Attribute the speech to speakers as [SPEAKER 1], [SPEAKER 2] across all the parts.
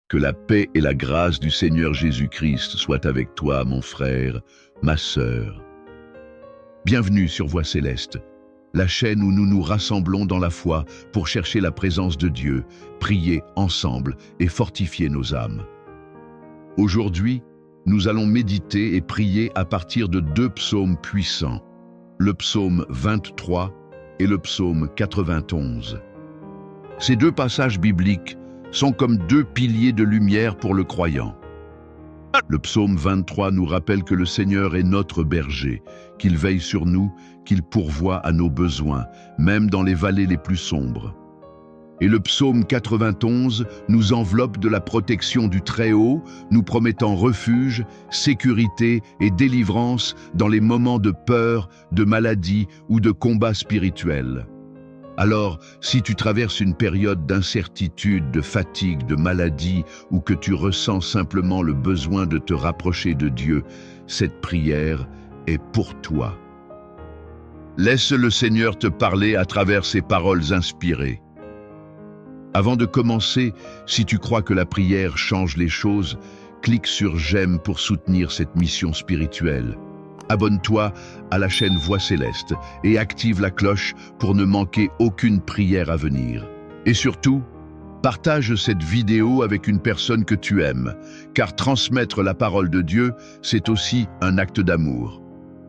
[SPEAKER 1] Que la paix et la grâce du Seigneur Jésus-Christ soient avec toi, mon frère, ma sœur. Bienvenue sur Voix Céleste, la chaîne où nous nous rassemblons dans la foi pour chercher la présence de Dieu, prier ensemble et fortifier nos âmes. Aujourd'hui, nous allons méditer et prier à partir de deux psaumes puissants, le psaume 23 et le psaume 91. Ces deux passages bibliques sont comme deux piliers de lumière pour le croyant. Le psaume 23 nous rappelle que le Seigneur est notre berger, qu'il veille sur nous, qu'il pourvoit à nos besoins, même dans les vallées les plus sombres. Et le psaume 91 nous enveloppe de la protection du Très-Haut, nous promettant refuge, sécurité et délivrance dans les moments de peur, de maladie ou de combat spirituel. Alors, si tu traverses une période d'incertitude, de fatigue, de maladie, ou que tu ressens simplement le besoin de te rapprocher de Dieu, cette prière est pour toi. Laisse le Seigneur te parler à travers ces paroles inspirées. Avant de commencer, si tu crois que la prière change les choses, clique sur j'aime pour soutenir cette mission spirituelle. Abonne-toi à la chaîne Voix Céleste et active la cloche pour ne manquer aucune prière à venir. Et surtout, partage cette vidéo avec une personne que tu aimes, car transmettre la parole de Dieu, c'est aussi un acte d'amour.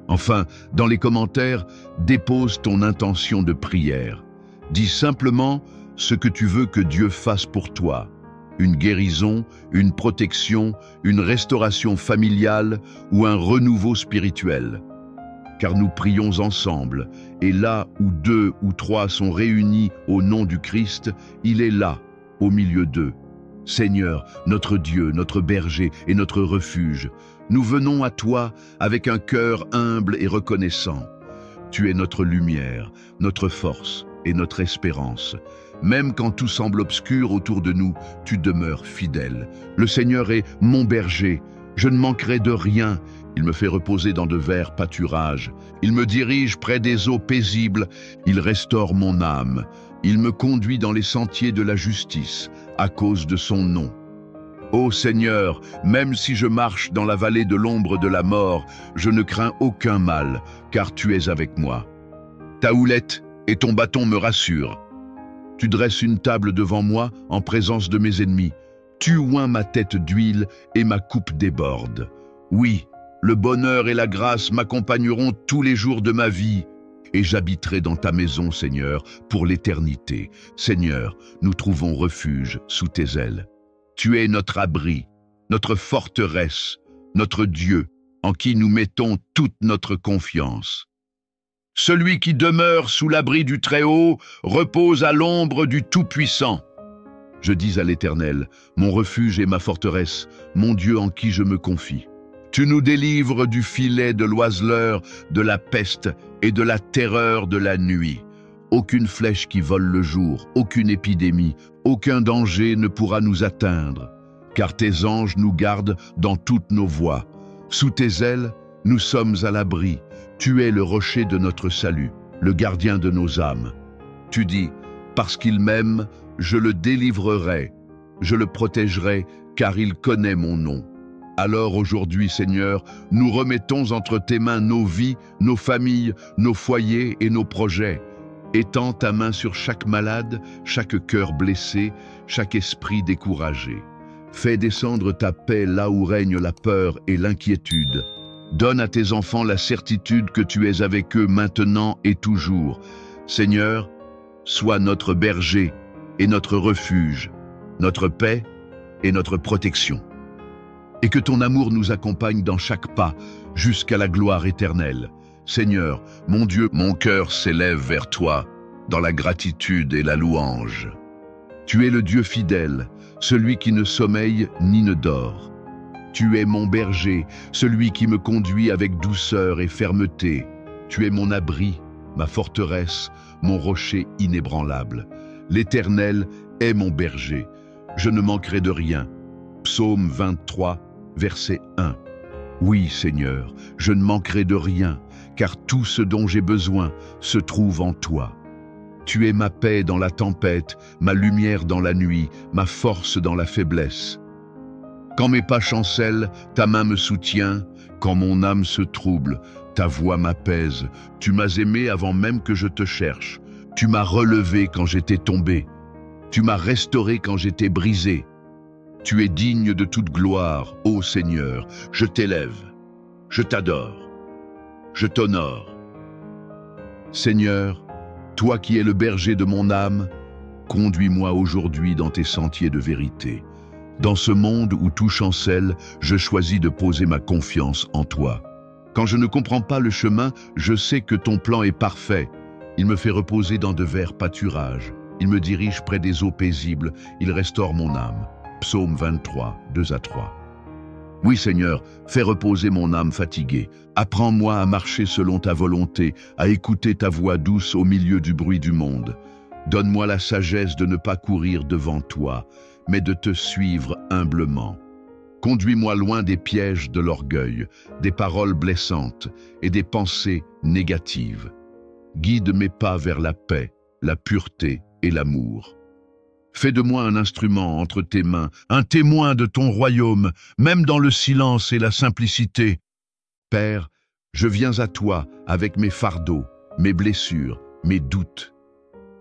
[SPEAKER 1] Enfin, dans les commentaires, dépose ton intention de prière. Dis simplement ce que tu veux que Dieu fasse pour toi. Une guérison, une protection, une restauration familiale ou un renouveau spirituel. Car nous prions ensemble, et là où 2 ou 3 sont réunis au nom du Christ, il est là, au milieu d'eux. Seigneur, notre Dieu, notre berger et notre refuge, nous venons à toi avec un cœur humble et reconnaissant. Tu es notre lumière, notre force et notre espérance. Même quand tout semble obscur autour de nous, tu demeures fidèle. Le Seigneur est mon berger, je ne manquerai de rien. Il me fait reposer dans de verts pâturages. Il me dirige près des eaux paisibles, il restaure mon âme. Il me conduit dans les sentiers de la justice, à cause de son nom. Ô Seigneur, même si je marche dans la vallée de l'ombre de la mort, je ne crains aucun mal, car tu es avec moi. Ta houlette et ton bâton me rassurent. Tu dresses une table devant moi en présence de mes ennemis. Tu oins ma tête d'huile et ma coupe déborde. Oui, le bonheur et la grâce m'accompagneront tous les jours de ma vie. Et j'habiterai dans ta maison, Seigneur, pour l'éternité. Seigneur, nous trouvons refuge sous tes ailes. Tu es notre abri, notre forteresse, notre Dieu, en qui nous mettons toute notre confiance. Celui qui demeure sous l'abri du Très-Haut repose à l'ombre du Tout-Puissant. Je dis à l'Éternel, mon refuge et ma forteresse, mon Dieu en qui je me confie. Tu nous délivres du filet de l'oiseleur, de la peste et de la terreur de la nuit. Aucune flèche qui vole le jour, aucune épidémie, aucun danger ne pourra nous atteindre, car tes anges nous gardent dans toutes nos voies. Sous tes ailes, nous sommes à l'abri. Tu es le rocher de notre salut, le gardien de nos âmes. Tu dis, parce qu'il m'aime, je le délivrerai, je le protégerai, car il connaît mon nom. Alors aujourd'hui, Seigneur, nous remettons entre tes mains nos vies, nos familles, nos foyers et nos projets. Étends ta main sur chaque malade, chaque cœur blessé, chaque esprit découragé. Fais descendre ta paix là où règne la peur et l'inquiétude. Donne à tes enfants la certitude que tu es avec eux maintenant et toujours. Seigneur, sois notre berger et notre refuge, notre paix et notre protection. Et que ton amour nous accompagne dans chaque pas, jusqu'à la gloire éternelle. Seigneur, mon Dieu, mon cœur s'élève vers toi, dans la gratitude et la louange. Tu es le Dieu fidèle, celui qui ne sommeille ni ne dort. Tu es mon berger, celui qui me conduit avec douceur et fermeté. Tu es mon abri, ma forteresse, mon rocher inébranlable. L'Éternel est mon berger, je ne manquerai de rien. Psaume 23, verset 1. Oui, Seigneur, je ne manquerai de rien, car tout ce dont j'ai besoin se trouve en toi. Tu es ma paix dans la tempête, ma lumière dans la nuit, ma force dans la faiblesse. Quand mes pas chancellent, ta main me soutient. Quand mon âme se trouble, ta voix m'apaise. Tu m'as aimé avant même que je te cherche. Tu m'as relevé quand j'étais tombé. Tu m'as restauré quand j'étais brisé. Tu es digne de toute gloire, ô Seigneur. Je t'élève, je t'adore, je t'honore. Seigneur, toi qui es le berger de mon âme, conduis-moi aujourd'hui dans tes sentiers de vérité. Dans ce monde où tout chancelle, je choisis de poser ma confiance en toi. Quand je ne comprends pas le chemin, je sais que ton plan est parfait. Il me fait reposer dans de verts pâturages. Il me dirige près des eaux paisibles. Il restaure mon âme. Psaume 23, 2 à 3. Oui Seigneur, fais reposer mon âme fatiguée. Apprends-moi à marcher selon ta volonté, à écouter ta voix douce au milieu du bruit du monde. Donne-moi la sagesse de ne pas courir devant toi, mais de te suivre humblement. Conduis-moi loin des pièges de l'orgueil, des paroles blessantes et des pensées négatives. Guide mes pas vers la paix, la pureté et l'amour. Fais de moi un instrument entre tes mains, un témoin de ton royaume, même dans le silence et la simplicité. Père, je viens à toi avec mes fardeaux, mes blessures, mes doutes.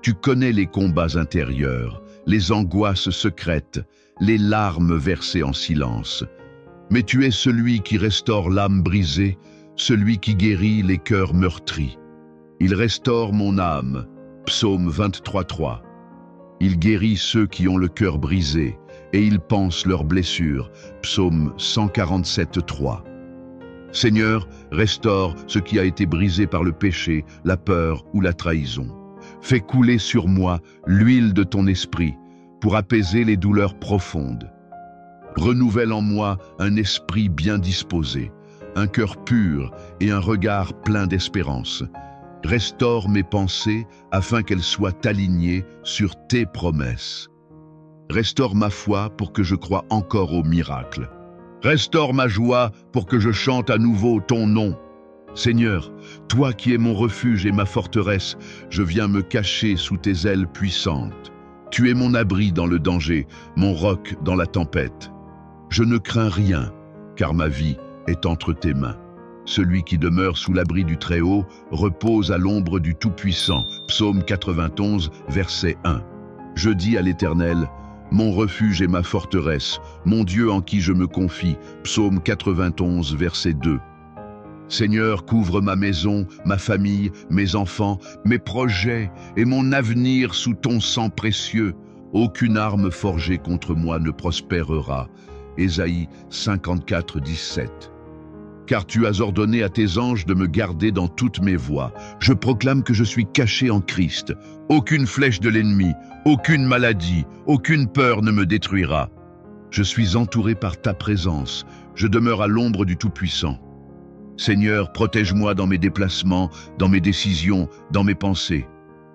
[SPEAKER 1] Tu connais les combats intérieurs, les angoisses secrètes, les larmes versées en silence. Mais tu es celui qui restaure l'âme brisée, celui qui guérit les cœurs meurtris. Il restaure mon âme. Psaume 23, 3. Il guérit ceux qui ont le cœur brisé, et il panse leurs blessures. Psaume 147, 3. Seigneur, restaure ce qui a été brisé par le péché, la peur ou la trahison. Fais couler sur moi l'huile de ton esprit pour apaiser les douleurs profondes. Renouvelle en moi un esprit bien disposé, un cœur pur et un regard plein d'espérance. Restaure mes pensées afin qu'elles soient alignées sur tes promesses. Restaure ma foi pour que je croie encore au miracle. Restaure ma joie pour que je chante à nouveau ton nom. Seigneur, toi qui es mon refuge et ma forteresse, je viens me cacher sous tes ailes puissantes. Tu es mon abri dans le danger, mon roc dans la tempête. Je ne crains rien, car ma vie est entre tes mains. Celui qui demeure sous l'abri du Très-Haut repose à l'ombre du Tout-Puissant. Psaume 91, verset 1. Je dis à l'Éternel, mon refuge et ma forteresse, mon Dieu en qui je me confie. Psaume 91, verset 2. Seigneur, couvre ma maison, ma famille, mes enfants, mes projets et mon avenir sous ton sang précieux. Aucune arme forgée contre moi ne prospérera. Ésaïe 54, 17. Car tu as ordonné à tes anges de me garder dans toutes mes voies. Je proclame que je suis caché en Christ. Aucune flèche de l'ennemi, aucune maladie, aucune peur ne me détruira. Je suis entouré par ta présence. Je demeure à l'ombre du Tout-Puissant. Seigneur, protège-moi dans mes déplacements, dans mes décisions, dans mes pensées.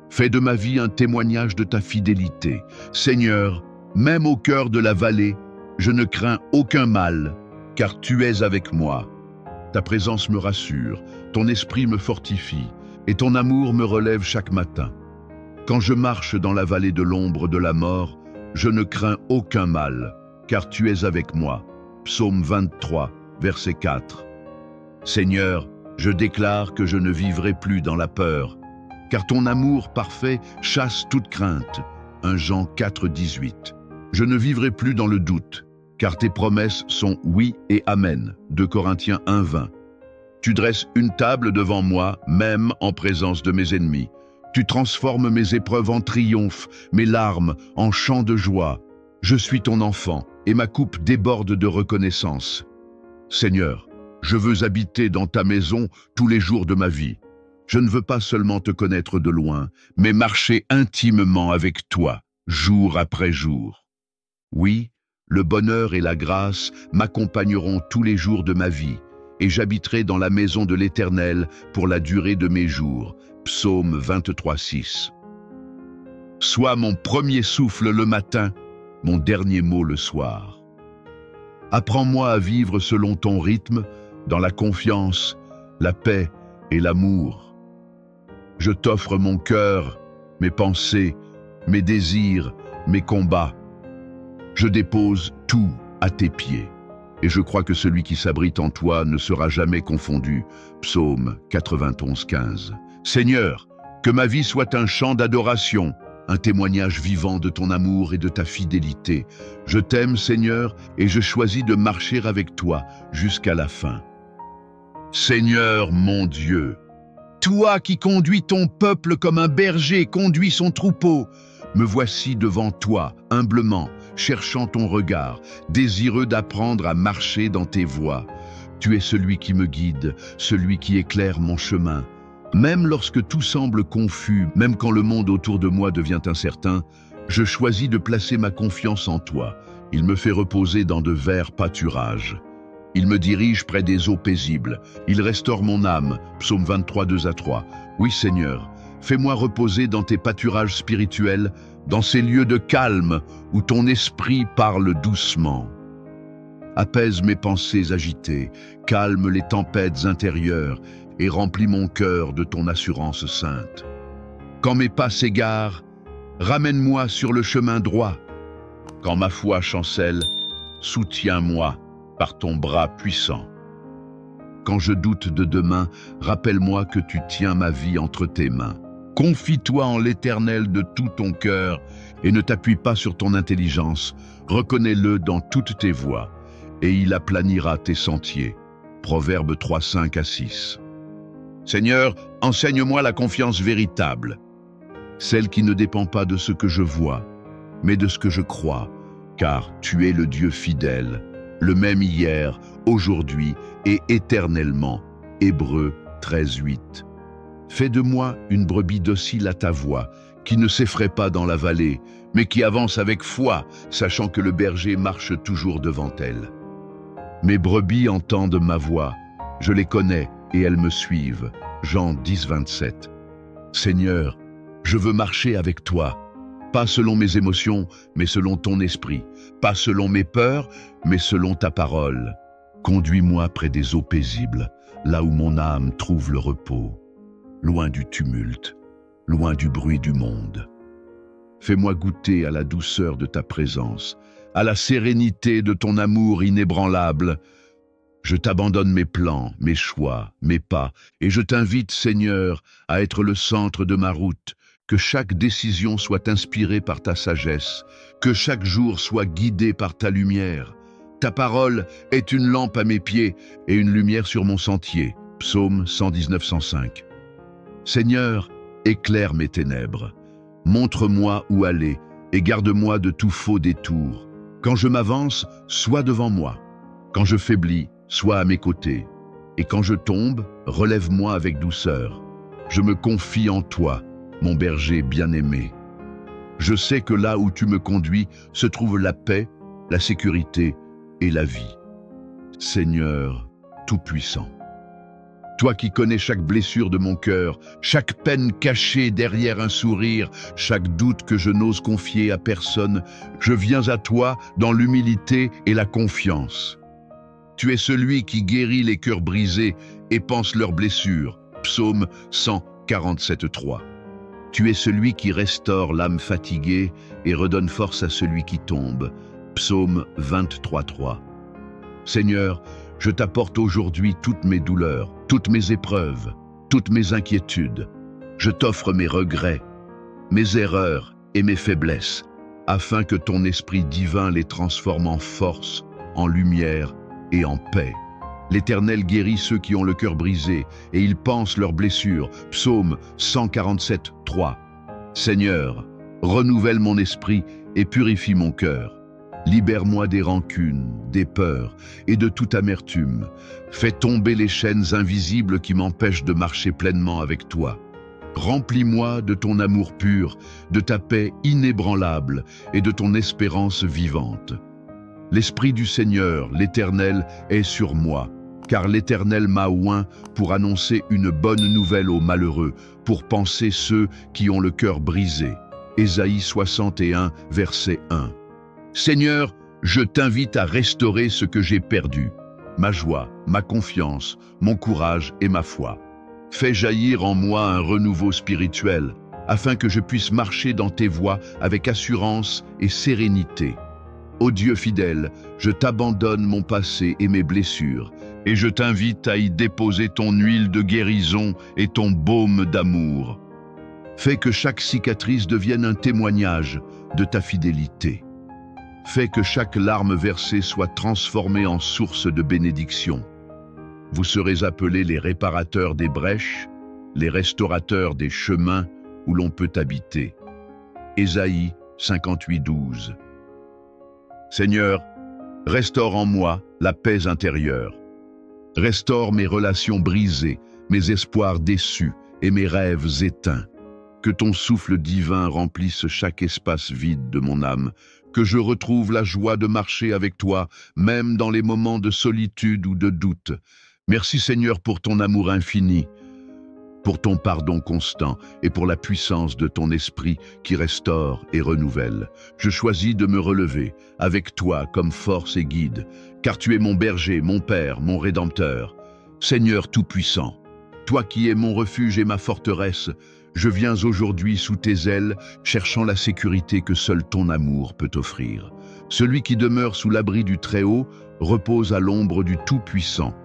[SPEAKER 1] Fais de ma vie un témoignage de ta fidélité. Seigneur, même au cœur de la vallée, je ne crains aucun mal, car tu es avec moi. Ta présence me rassure, ton esprit me fortifie, et ton amour me relève chaque matin. Quand je marche dans la vallée de l'ombre de la mort, je ne crains aucun mal, car tu es avec moi. Psaume 23, verset 4. Seigneur, je déclare que je ne vivrai plus dans la peur, car ton amour parfait chasse toute crainte. 1 Jean 4, 18. Je ne vivrai plus dans le doute, car tes promesses sont oui et amen. 2 Corinthiens 1, 20. Tu dresses une table devant moi, même en présence de mes ennemis. Tu transformes mes épreuves en triomphe, mes larmes en chants de joie. Je suis ton enfant, et ma coupe déborde de reconnaissance. Seigneur, je veux habiter dans ta maison tous les jours de ma vie. Je ne veux pas seulement te connaître de loin, mais marcher intimement avec toi, jour après jour. Oui, le bonheur et la grâce m'accompagneront tous les jours de ma vie, et j'habiterai dans la maison de l'Éternel pour la durée de mes jours. Psaume 23, 6. Sois mon premier souffle le matin, mon dernier mot le soir. Apprends-moi à vivre selon ton rythme, dans la confiance, la paix et l'amour. Je t'offre mon cœur, mes pensées, mes désirs, mes combats. Je dépose tout à tes pieds. Et je crois que celui qui s'abrite en toi ne sera jamais confondu. Psaume 91, 15. Seigneur, que ma vie soit un chant d'adoration, un témoignage vivant de ton amour et de ta fidélité. Je t'aime, Seigneur, et je choisis de marcher avec toi jusqu'à la fin. Seigneur mon Dieu, toi qui conduis ton peuple comme un berger conduit son troupeau, me voici devant toi, humblement, cherchant ton regard, désireux d'apprendre à marcher dans tes voies. Tu es celui qui me guide, celui qui éclaire mon chemin. Même lorsque tout semble confus, même quand le monde autour de moi devient incertain, je choisis de placer ma confiance en toi. Il me fait reposer dans de verts pâturages. Il me dirige près des eaux paisibles. Il restaure mon âme. Psaume 23, 2-3. Oui, Seigneur, fais-moi reposer dans tes pâturages spirituels, dans ces lieux de calme où ton esprit parle doucement. Apaise mes pensées agitées, calme les tempêtes intérieures et remplis mon cœur de ton assurance sainte. Quand mes pas s'égarent, ramène-moi sur le chemin droit. Quand ma foi chancelle, soutiens-moi par ton bras puissant. Quand je doute de demain, rappelle-moi que tu tiens ma vie entre tes mains. Confie-toi en l'Éternel de tout ton cœur et ne t'appuie pas sur ton intelligence. Reconnais-le dans toutes tes voies et il aplanira tes sentiers. Proverbe 3, 5-6. Seigneur, enseigne-moi la confiance véritable, celle qui ne dépend pas de ce que je vois, mais de ce que je crois, car tu es le Dieu fidèle, le même hier, aujourd'hui et éternellement. Hébreux 13, 8. Fais de moi une brebis docile à ta voix, qui ne s'effraie pas dans la vallée, mais qui avance avec foi, sachant que le berger marche toujours devant elle. Mes brebis entendent ma voix, je les connais et elles me suivent. Jean 10, 27. Seigneur, je veux marcher avec toi, pas selon mes émotions, mais selon ton esprit, pas selon mes peurs, mais selon ta parole. Conduis-moi près des eaux paisibles, là où mon âme trouve le repos, loin du tumulte, loin du bruit du monde. Fais-moi goûter à la douceur de ta présence, à la sérénité de ton amour inébranlable. Je t'abandonne mes plans, mes choix, mes pas, et je t'invite, Seigneur, à être le centre de ma route, que chaque décision soit inspirée par ta sagesse, que chaque jour soit guidé par ta lumière. Ta parole est une lampe à mes pieds et une lumière sur mon sentier. Psaume 119, 105. Seigneur, éclaire mes ténèbres. Montre-moi où aller et garde-moi de tout faux détour. Quand je m'avance, sois devant moi. Quand je faiblis, sois à mes côtés. Et quand je tombe, relève-moi avec douceur. Je me confie en toi, mon berger bien-aimé. Je sais que là où tu me conduis se trouve la paix, la sécurité et la vie. Seigneur Tout-Puissant, toi qui connais chaque blessure de mon cœur, chaque peine cachée derrière un sourire, chaque doute que je n'ose confier à personne, je viens à toi dans l'humilité et la confiance. Tu es celui qui guérit les cœurs brisés et panse leurs blessures. Psaume 147, 3. Tu es celui qui restaure l'âme fatiguée et redonne force à celui qui tombe. Psaume 23, 3. Seigneur, je t'apporte aujourd'hui toutes mes douleurs, toutes mes épreuves, toutes mes inquiétudes. Je t'offre mes regrets, mes erreurs et mes faiblesses, afin que ton esprit divin les transforme en force, en lumière et en paix. L'Éternel guérit ceux qui ont le cœur brisé, et il panse leurs blessures. Psaume 147, 3. Seigneur, renouvelle mon esprit et purifie mon cœur. Libère-moi des rancunes, des peurs et de toute amertume. Fais tomber les chaînes invisibles qui m'empêchent de marcher pleinement avec toi. Remplis-moi de ton amour pur, de ta paix inébranlable et de ton espérance vivante. L'Esprit du Seigneur, l'Éternel, est sur moi, car l'Éternel m'a oint pour annoncer une bonne nouvelle aux malheureux, pour panser ceux qui ont le cœur brisé. Ésaïe 61, verset 1. Seigneur, je t'invite à restaurer ce que j'ai perdu, ma joie, ma confiance, mon courage et ma foi. Fais jaillir en moi un renouveau spirituel, afin que je puisse marcher dans tes voies avec assurance et sérénité. Ô Dieu fidèle, je t'abandonne mon passé et mes blessures, et je t'invite à y déposer ton huile de guérison et ton baume d'amour. Fais que chaque cicatrice devienne un témoignage de ta fidélité. Fais que chaque larme versée soit transformée en source de bénédiction. Vous serez appelés les réparateurs des brèches, les restaurateurs des chemins où l'on peut habiter. Ésaïe 58:12. Seigneur, restaure en moi la paix intérieure. Restaure mes relations brisées, mes espoirs déçus et mes rêves éteints. Que ton souffle divin remplisse chaque espace vide de mon âme, que je retrouve la joie de marcher avec toi, même dans les moments de solitude ou de doute. Merci Seigneur pour ton amour infini, pour ton pardon constant et pour la puissance de ton esprit qui restaure et renouvelle. Je choisis de me relever avec toi comme force et guide, car tu es mon berger, mon Père, mon Rédempteur. Seigneur Tout-Puissant, toi qui es mon refuge et ma forteresse, je viens aujourd'hui sous tes ailes, cherchant la sécurité que seul ton amour peut offrir. Celui qui demeure sous l'abri du Très-Haut repose à l'ombre du Tout-Puissant.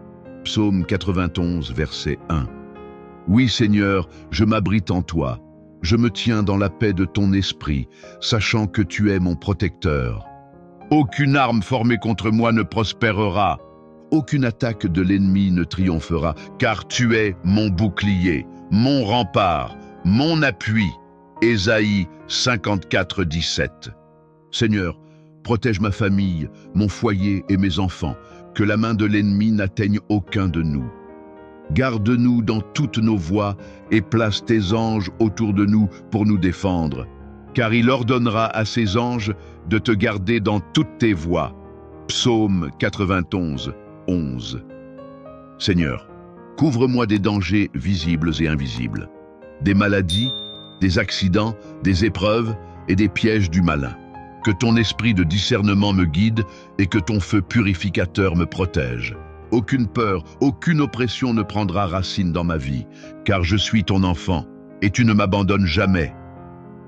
[SPEAKER 1] Psaume 91, verset 1. Oui, Seigneur, je m'abrite en toi. Je me tiens dans la paix de ton esprit, sachant que tu es mon protecteur. Aucune arme formée contre moi ne prospérera. Aucune attaque de l'ennemi ne triomphera, car tu es mon bouclier, mon rempart, mon appui. Ésaïe 54:17. Seigneur, protège ma famille, mon foyer et mes enfants, que la main de l'ennemi n'atteigne aucun de nous. Garde-nous dans toutes nos voies et place tes anges autour de nous pour nous défendre, car il ordonnera à ses anges de te garder dans toutes tes voies. Psaume 91, 11. Seigneur, couvre-moi des dangers visibles et invisibles, des maladies, des accidents, des épreuves et des pièges du malin. Que ton esprit de discernement me guide et que ton feu purificateur me protège. Aucune peur, aucune oppression ne prendra racine dans ma vie, car je suis ton enfant et tu ne m'abandonnes jamais.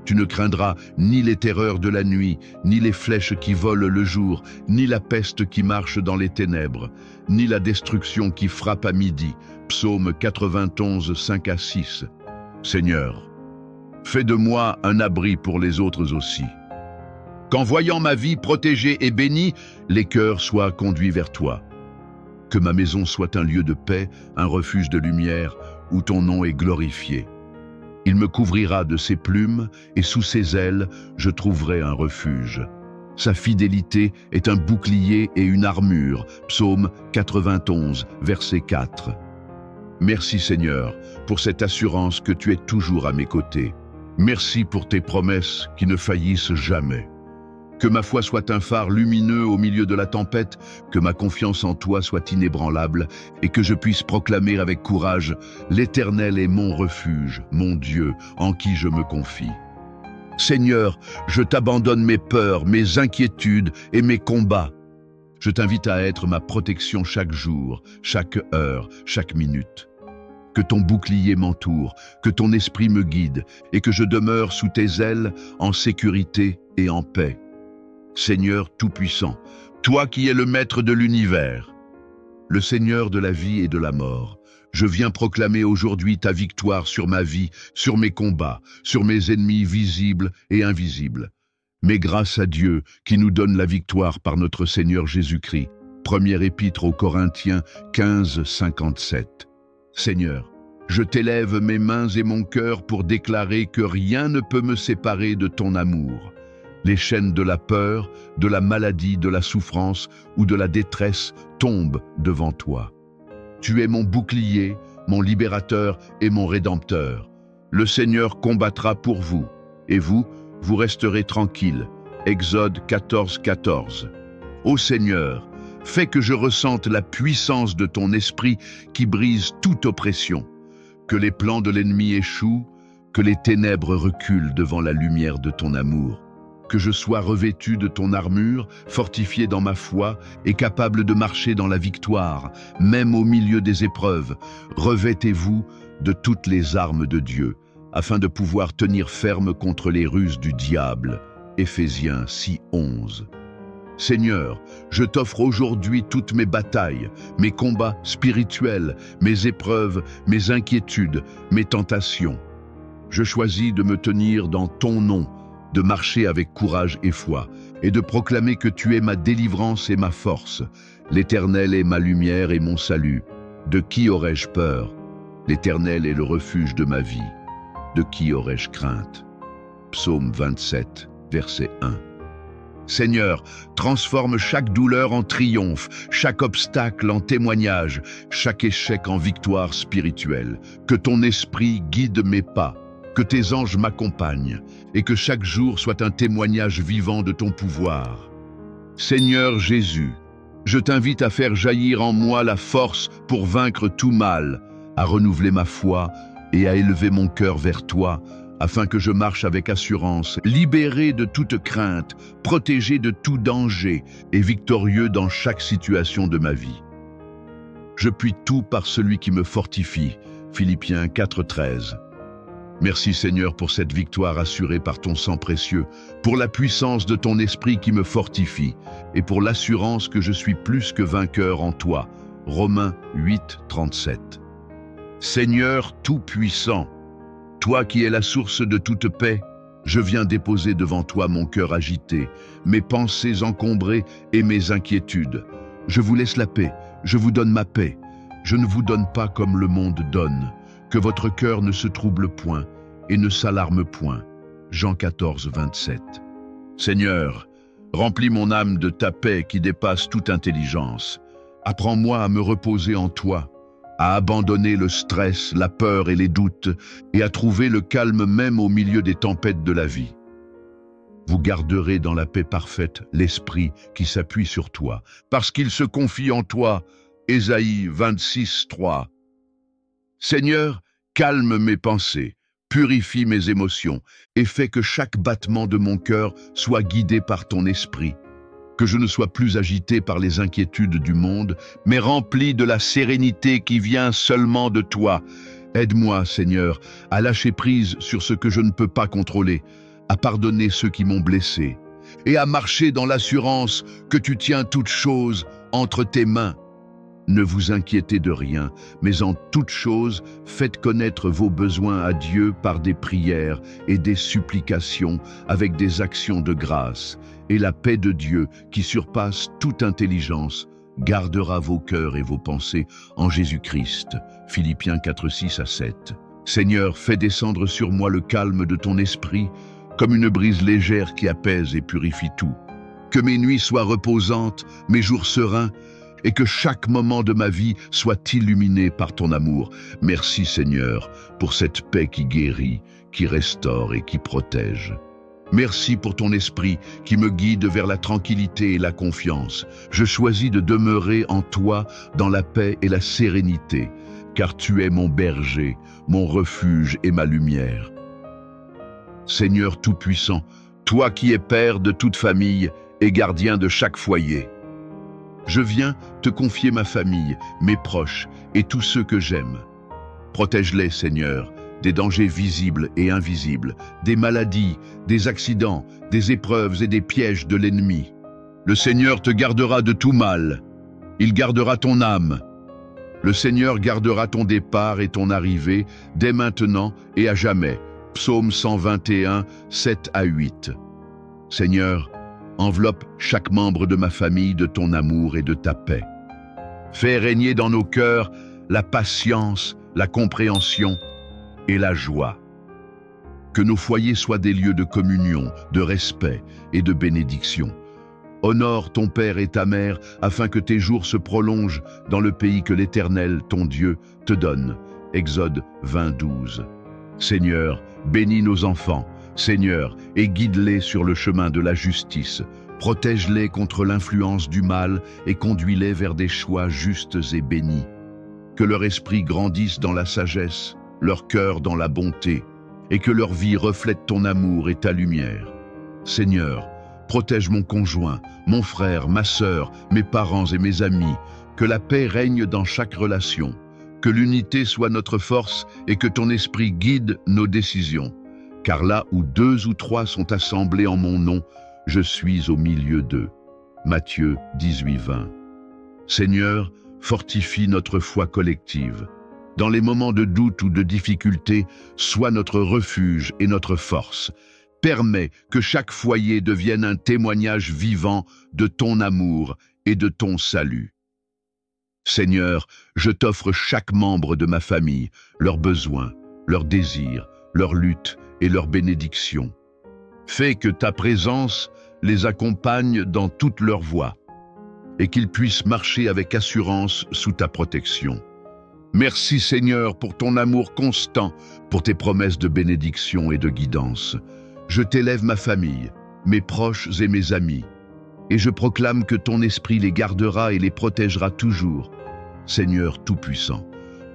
[SPEAKER 1] Tu ne craindras ni les terreurs de la nuit, ni les flèches qui volent le jour, ni la peste qui marche dans les ténèbres, ni la destruction qui frappe à midi. Psaume 91, 5-6. Seigneur, fais de moi un abri pour les autres aussi. Qu'en voyant ma vie protégée et bénie, les cœurs soient conduits vers toi. Que ma maison soit un lieu de paix, un refuge de lumière, où ton nom est glorifié. Il me couvrira de ses plumes, et sous ses ailes, je trouverai un refuge. Sa fidélité est un bouclier et une armure. Psaume 91, verset 4. Merci Seigneur, pour cette assurance que tu es toujours à mes côtés. Merci pour tes promesses qui ne faillissent jamais. Que ma foi soit un phare lumineux au milieu de la tempête, que ma confiance en toi soit inébranlable et que je puisse proclamer avec courage « L'Éternel est mon refuge, mon Dieu, en qui je me confie ». Seigneur, je t'abandonne mes peurs, mes inquiétudes et mes combats. Je t'invite à être ma protection chaque jour, chaque heure, chaque minute. Que ton bouclier m'entoure, que ton esprit me guide et que je demeure sous tes ailes en sécurité et en paix. Seigneur Tout-Puissant, toi qui es le maître de l'univers, le Seigneur de la vie et de la mort, je viens proclamer aujourd'hui ta victoire sur ma vie, sur mes combats, sur mes ennemis visibles et invisibles. Mais grâce à Dieu qui nous donne la victoire par notre Seigneur Jésus-Christ. Première épître aux Corinthiens 15, 57. Seigneur, je t'élève mes mains et mon cœur pour déclarer que rien ne peut me séparer de ton amour. Les chaînes de la peur, de la maladie, de la souffrance ou de la détresse tombent devant toi. Tu es mon bouclier, mon libérateur et mon rédempteur. Le Seigneur combattra pour vous, et vous resterez tranquilles. Exode 14, 14. Ô Seigneur, fais que je ressente la puissance de ton esprit qui brise toute oppression. Que les plans de l'ennemi échouent, que les ténèbres reculent devant la lumière de ton amour. Que je sois revêtu de ton armure, fortifié dans ma foi et capable de marcher dans la victoire, même au milieu des épreuves. Revêtez-vous de toutes les armes de Dieu, afin de pouvoir tenir ferme contre les ruses du diable. Éphésiens 6, 11. Seigneur, je t'offre aujourd'hui toutes mes batailles, mes combats spirituels, mes épreuves, mes inquiétudes, mes tentations. Je choisis de me tenir dans ton nom, de marcher avec courage et foi, et de proclamer que tu es ma délivrance et ma force. L'Éternel est ma lumière et mon salut. De qui aurais-je peur? L'Éternel est le refuge de ma vie. De qui aurais-je crainte? Psaume 27, verset 1. Seigneur, transforme chaque douleur en triomphe, chaque obstacle en témoignage, chaque échec en victoire spirituelle. Que ton esprit guide mes pas, que tes anges m'accompagnent, et que chaque jour soit un témoignage vivant de ton pouvoir. Seigneur Jésus, je t'invite à faire jaillir en moi la force pour vaincre tout mal, à renouveler ma foi et à élever mon cœur vers toi, afin que je marche avec assurance, libéré de toute crainte, protégé de tout danger et victorieux dans chaque situation de ma vie. Je puis tout par celui qui me fortifie. Philippiens 4,13. Merci Seigneur pour cette victoire assurée par ton sang précieux, pour la puissance de ton esprit qui me fortifie et pour l'assurance que je suis plus que vainqueur en toi. Romains 8,37. Seigneur tout-puissant, toi qui es la source de toute paix, je viens déposer devant toi mon cœur agité, mes pensées encombrées et mes inquiétudes. Je vous laisse la paix, je vous donne ma paix. Je ne vous donne pas comme le monde donne. Que votre cœur ne se trouble point et ne s'alarme point. Jean 14, 27. Seigneur, remplis mon âme de ta paix qui dépasse toute intelligence. Apprends-moi à me reposer en toi, à abandonner le stress, la peur et les doutes, et à trouver le calme même au milieu des tempêtes de la vie. Vous garderez dans la paix parfaite l'esprit qui s'appuie sur toi, parce qu'il se confie en toi. Ésaïe 26, 3. Seigneur, calme mes pensées, purifie mes émotions, et fais que chaque battement de mon cœur soit guidé par ton esprit. Que je ne sois plus agité par les inquiétudes du monde, mais rempli de la sérénité qui vient seulement de toi. Aide-moi, Seigneur, à lâcher prise sur ce que je ne peux pas contrôler, à pardonner ceux qui m'ont blessé, et à marcher dans l'assurance que tu tiens toutes choses entre tes mains. Ne vous inquiétez de rien, mais en toute chose, faites connaître vos besoins à Dieu par des prières et des supplications avec des actions de grâce. Et la paix de Dieu, qui surpasse toute intelligence, gardera vos cœurs et vos pensées en Jésus-Christ. Philippiens 4, 6 à 7. Seigneur, fais descendre sur moi le calme de ton esprit, comme une brise légère qui apaise et purifie tout. Que mes nuits soient reposantes, mes jours sereins, et que chaque moment de ma vie soit illuminé par ton amour. Merci Seigneur pour cette paix qui guérit, qui restaure et qui protège. Merci pour ton esprit qui me guide vers la tranquillité et la confiance. Je choisis de demeurer en toi dans la paix et la sérénité, car tu es mon berger, mon refuge et ma lumière. Seigneur Tout-Puissant, toi qui es Père de toute famille et gardien de chaque foyer, je viens te confier ma famille, mes proches et tous ceux que j'aime. Protège-les, Seigneur, des dangers visibles et invisibles, des maladies, des accidents, des épreuves et des pièges de l'ennemi. Le Seigneur te gardera de tout mal. Il gardera ton âme. Le Seigneur gardera ton départ et ton arrivée dès maintenant et à jamais. Psaume 121, 7 à 8. Seigneur, enveloppe chaque membre de ma famille de ton amour et de ta paix. Fais régner dans nos cœurs la patience, la compréhension et la joie. Que nos foyers soient des lieux de communion, de respect et de bénédiction. Honore ton père et ta mère afin que tes jours se prolongent dans le pays que l'Éternel, ton Dieu, te donne. Exode 20, 12. Seigneur, bénis nos enfants, Seigneur, et guide-les sur le chemin de la justice. Protège-les contre l'influence du mal et conduis-les vers des choix justes et bénis. Que leur esprit grandisse dans la sagesse, leur cœur dans la bonté, et que leur vie reflète ton amour et ta lumière. Seigneur, protège mon conjoint, mon frère, ma sœur, mes parents et mes amis. Que la paix règne dans chaque relation. Que l'unité soit notre force et que ton esprit guide nos décisions. Car là où 2 ou 3 sont assemblés en mon nom, je suis au milieu d'eux. Matthieu 18, 20. Seigneur, fortifie notre foi collective. Dans les moments de doute ou de difficulté, sois notre refuge et notre force. Permets que chaque foyer devienne un témoignage vivant de ton amour et de ton salut. Seigneur, je t'offre chaque membre de ma famille, leurs besoins, leurs désirs, leurs luttes et leurs bénédictions. Fais que ta présence les accompagne dans toutes leurs voies et qu'ils puissent marcher avec assurance sous ta protection. Merci Seigneur pour ton amour constant, pour tes promesses de bénédiction et de guidance. Je t'élève ma famille, mes proches et mes amis, et je proclame que ton esprit les gardera et les protégera toujours. Seigneur Tout-Puissant,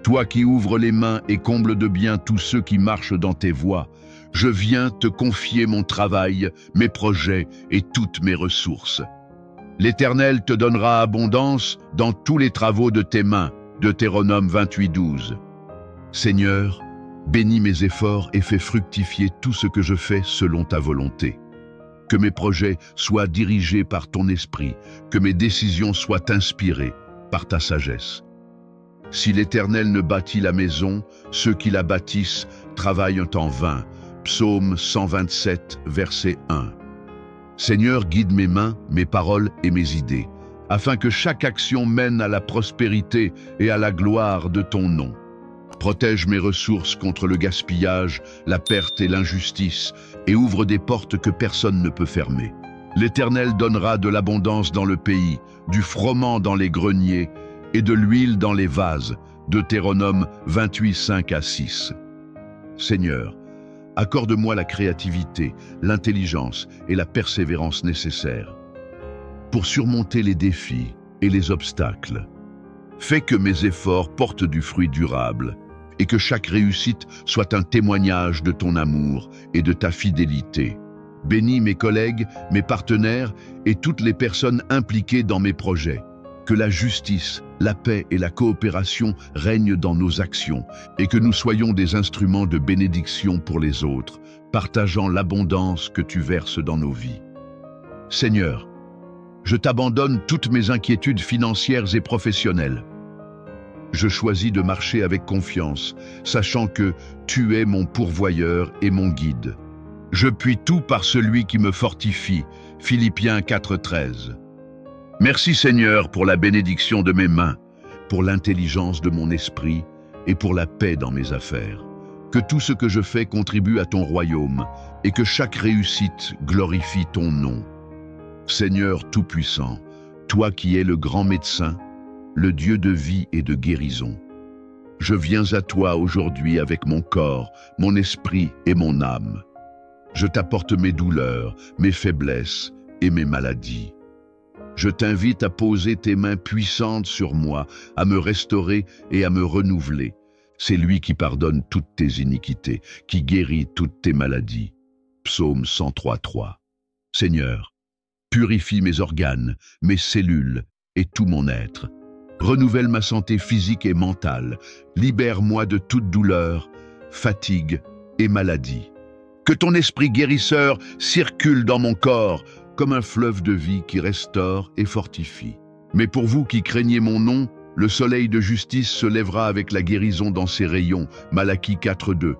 [SPEAKER 1] toi qui ouvres les mains et combles de bien tous ceux qui marchent dans tes voies, je viens te confier mon travail, mes projets et toutes mes ressources. L'Éternel te donnera abondance dans tous les travaux de tes mains. Deutéronome 28, 12. Seigneur, bénis mes efforts et fais fructifier tout ce que je fais selon ta volonté. Que mes projets soient dirigés par ton esprit, que mes décisions soient inspirées par ta sagesse. Si l'Éternel ne bâtit la maison, ceux qui la bâtissent travaillent en vain. Psaume 127, verset 1. Seigneur, guide mes mains, mes paroles et mes idées, afin que chaque action mène à la prospérité et à la gloire de ton nom. Protège mes ressources contre le gaspillage, la perte et l'injustice, et ouvre des portes que personne ne peut fermer. L'Éternel donnera de l'abondance dans le pays, du froment dans les greniers et de l'huile dans les vases. Deutéronome 28, 5 à 6. Seigneur, accorde-moi la créativité, l'intelligence et la persévérance nécessaires pour surmonter les défis et les obstacles. Fais que mes efforts portent du fruit durable et que chaque réussite soit un témoignage de ton amour et de ta fidélité. Bénis mes collègues, mes partenaires et toutes les personnes impliquées dans mes projets. Que la justice, la paix et la coopération règnent dans nos actions et que nous soyons des instruments de bénédiction pour les autres, partageant l'abondance que tu verses dans nos vies. Seigneur, je t'abandonne toutes mes inquiétudes financières et professionnelles. Je choisis de marcher avec confiance, sachant que tu es mon pourvoyeur et mon guide. Je puis tout par celui qui me fortifie. Philippiens 4,13. Merci Seigneur pour la bénédiction de mes mains, pour l'intelligence de mon esprit et pour la paix dans mes affaires. Que tout ce que je fais contribue à ton royaume et que chaque réussite glorifie ton nom. Seigneur Tout-Puissant, toi qui es le grand médecin, le Dieu de vie et de guérison, je viens à toi aujourd'hui avec mon corps, mon esprit et mon âme. Je t'apporte mes douleurs, mes faiblesses et mes maladies. Je t'invite à poser tes mains puissantes sur moi, à me restaurer et à me renouveler. C'est lui qui pardonne toutes tes iniquités, qui guérit toutes tes maladies. Psaume 103, 3. Seigneur, purifie mes organes, mes cellules et tout mon être. Renouvelle ma santé physique et mentale. Libère-moi de toute douleur, fatigue et maladie. Que ton esprit guérisseur circule dans mon corps comme un fleuve de vie qui restaure et fortifie. Mais pour vous qui craignez mon nom, le soleil de justice se lèvera avec la guérison dans ses rayons. Malachie 4,2.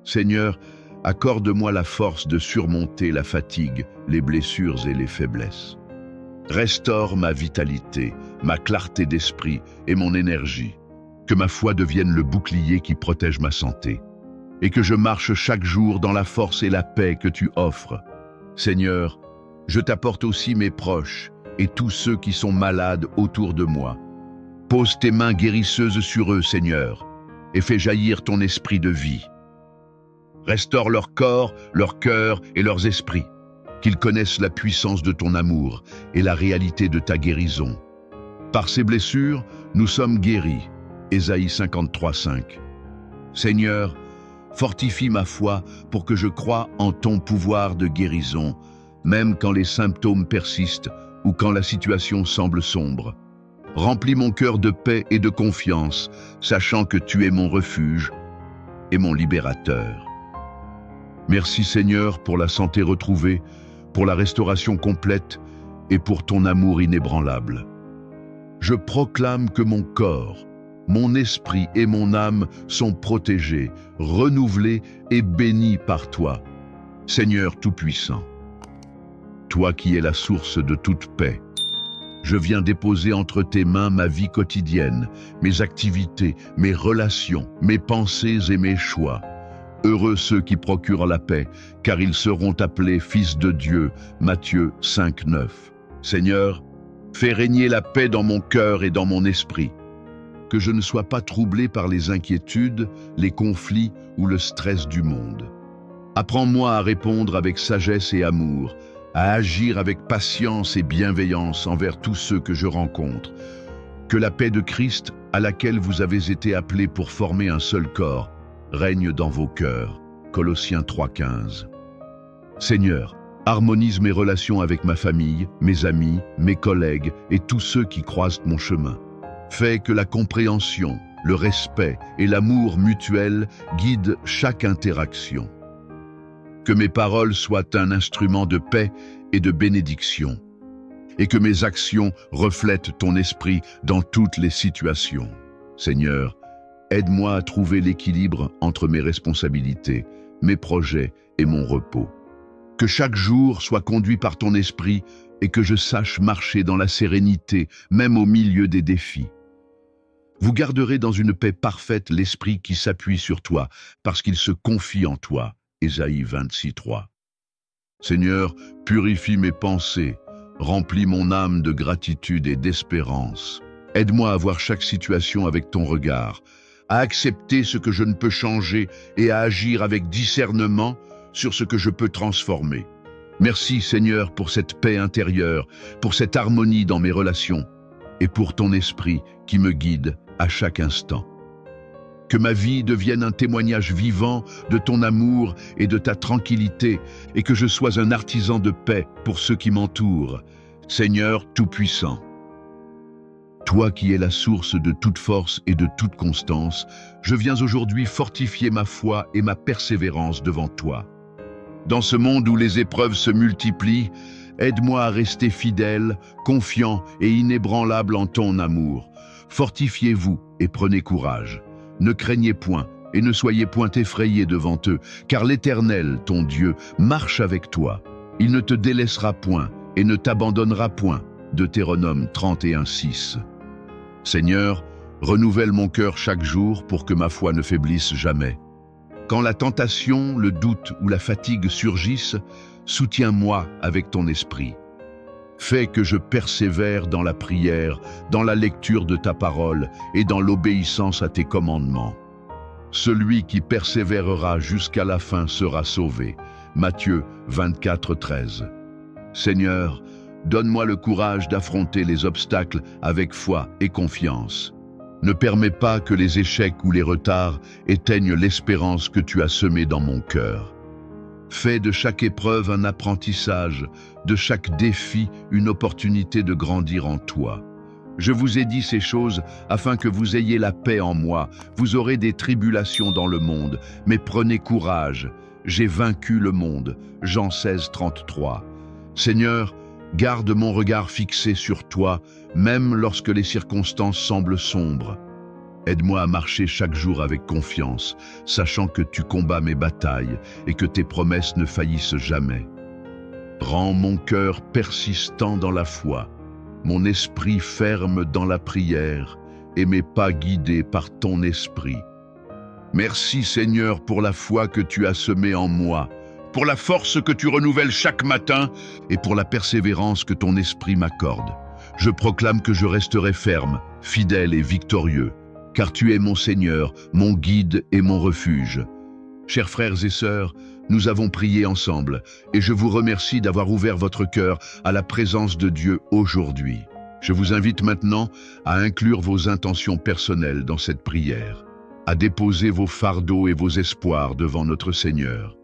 [SPEAKER 1] Seigneur, accorde-moi la force de surmonter la fatigue, les blessures et les faiblesses. Restaure ma vitalité, ma clarté d'esprit et mon énergie. Que ma foi devienne le bouclier qui protège ma santé. Et que je marche chaque jour dans la force et la paix que tu offres. Seigneur, je t'apporte aussi mes proches et tous ceux qui sont malades autour de moi. Pose tes mains guérisseuses sur eux, Seigneur, et fais jaillir ton esprit de vie. Restaure leur corps, leur cœur et leurs esprits, qu'ils connaissent la puissance de ton amour et la réalité de ta guérison. Par ces blessures, nous sommes guéris. Ésaïe 53, 5. Seigneur, fortifie ma foi pour que je croie en ton pouvoir de guérison, même quand les symptômes persistent ou quand la situation semble sombre. Remplis mon cœur de paix et de confiance, sachant que tu es mon refuge et mon libérateur. Merci Seigneur pour la santé retrouvée, pour la restauration complète et pour ton amour inébranlable. Je proclame que mon corps, mon esprit et mon âme sont protégés, renouvelés et bénis par toi, Seigneur Tout-Puissant. Toi qui es la source de toute paix, je viens déposer entre tes mains ma vie quotidienne, mes activités, mes relations, mes pensées et mes choix. Heureux ceux qui procurent la paix, car ils seront appelés fils de Dieu. Matthieu 5,9. Seigneur, fais régner la paix dans mon cœur et dans mon esprit. Que je ne sois pas troublé par les inquiétudes, les conflits ou le stress du monde. Apprends-moi à répondre avec sagesse et amour, à agir avec patience et bienveillance envers tous ceux que je rencontre. Que la paix de Christ, à laquelle vous avez été appelés pour former un seul corps, règne dans vos cœurs. Colossiens 3,15. Seigneur, harmonise mes relations avec ma famille, mes amis, mes collègues et tous ceux qui croisent mon chemin. Fais que la compréhension, le respect et l'amour mutuel guident chaque interaction. Que mes paroles soient un instrument de paix et de bénédiction, et que mes actions reflètent ton esprit dans toutes les situations. Seigneur, aide-moi à trouver l'équilibre entre mes responsabilités, mes projets et mon repos. Que chaque jour soit conduit par ton esprit et que je sache marcher dans la sérénité, même au milieu des défis. Vous garderez dans une paix parfaite l'esprit qui s'appuie sur toi, parce qu'il se confie en toi. Ésaïe 26,3. Seigneur, purifie mes pensées, remplis mon âme de gratitude et d'espérance. Aide-moi à voir chaque situation avec ton regard, à accepter ce que je ne peux changer et à agir avec discernement sur ce que je peux transformer. Merci Seigneur pour cette paix intérieure, pour cette harmonie dans mes relations et pour ton esprit qui me guide à chaque instant. Que ma vie devienne un témoignage vivant de ton amour et de ta tranquillité et que je sois un artisan de paix pour ceux qui m'entourent. Seigneur Tout-Puissant, toi qui es la source de toute force et de toute constance, je viens aujourd'hui fortifier ma foi et ma persévérance devant toi. Dans ce monde où les épreuves se multiplient, aide-moi à rester fidèle, confiant et inébranlable en ton amour. Fortifiez-vous et prenez courage. Ne craignez point et ne soyez point effrayés devant eux, car l'Éternel, ton Dieu, marche avec toi. Il ne te délaissera point et ne t'abandonnera point. Deutéronome 31,6. Seigneur, renouvelle mon cœur chaque jour pour que ma foi ne faiblisse jamais. Quand la tentation, le doute ou la fatigue surgissent, soutiens-moi avec ton esprit. Fais que je persévère dans la prière, dans la lecture de ta parole et dans l'obéissance à tes commandements. Celui qui persévérera jusqu'à la fin sera sauvé. Matthieu 24,13. Seigneur, donne-moi le courage d'affronter les obstacles avec foi et confiance. Ne permets pas que les échecs ou les retards éteignent l'espérance que tu as semée dans mon cœur. Fais de chaque épreuve un apprentissage, de chaque défi une opportunité de grandir en toi. Je vous ai dit ces choses afin que vous ayez la paix en moi. Vous aurez des tribulations dans le monde, mais prenez courage. J'ai vaincu le monde. Jean 16,33. Seigneur, garde mon regard fixé sur toi, même lorsque les circonstances semblent sombres. Aide-moi à marcher chaque jour avec confiance, sachant que tu combats mes batailles et que tes promesses ne faillissent jamais. Rends mon cœur persistant dans la foi, mon esprit ferme dans la prière et mes pas guidés par ton esprit. Merci Seigneur pour la foi que tu as semée en moi, pour la force que tu renouvelles chaque matin et pour la persévérance que ton esprit m'accorde. Je proclame que je resterai ferme, fidèle et victorieux, car tu es mon Seigneur, mon guide et mon refuge. Chers frères et sœurs, nous avons prié ensemble et je vous remercie d'avoir ouvert votre cœur à la présence de Dieu aujourd'hui. Je vous invite maintenant à inclure vos intentions personnelles dans cette prière, à déposer vos fardeaux et vos espoirs devant notre Seigneur.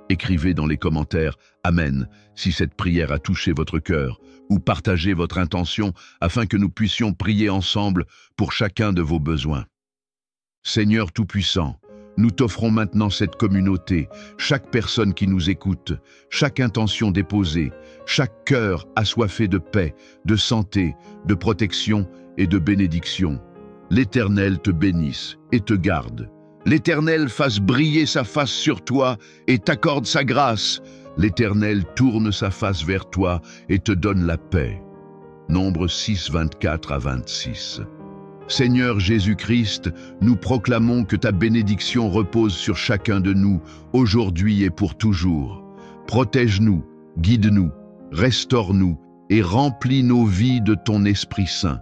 [SPEAKER 1] Écrivez dans les commentaires « Amen » si cette prière a touché votre cœur ou partagez votre intention afin que nous puissions prier ensemble pour chacun de vos besoins. Seigneur Tout-Puissant, nous t'offrons maintenant cette communauté, chaque personne qui nous écoute, chaque intention déposée, chaque cœur assoiffé de paix, de santé, de protection et de bénédiction. L'Éternel te bénisse et te garde. L'Éternel fasse briller sa face sur toi et t'accorde sa grâce. L'Éternel tourne sa face vers toi et te donne la paix. Nombre 6, 24 à 26. Seigneur Jésus-Christ, nous proclamons que ta bénédiction repose sur chacun de nous, aujourd'hui et pour toujours. Protège-nous, guide-nous, restaure-nous et remplis nos vies de ton Esprit Saint.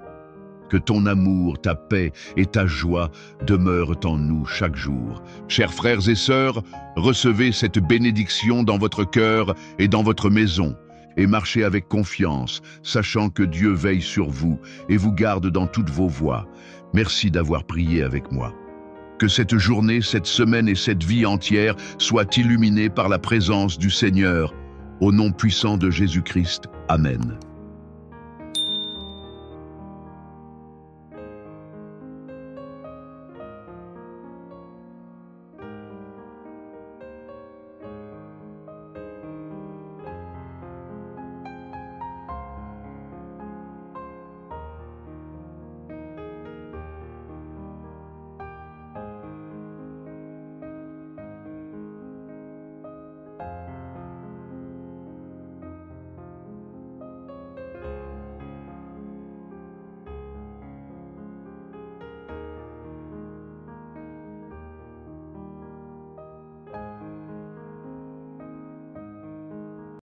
[SPEAKER 1] Que ton amour, ta paix et ta joie demeurent en nous chaque jour. Chers frères et sœurs, recevez cette bénédiction dans votre cœur et dans votre maison, et marchez avec confiance, sachant que Dieu veille sur vous et vous garde dans toutes vos voies. Merci d'avoir prié avec moi. Que cette journée, cette semaine et cette vie entière soient illuminées par la présence du Seigneur. Au nom puissant de Jésus-Christ. Amen.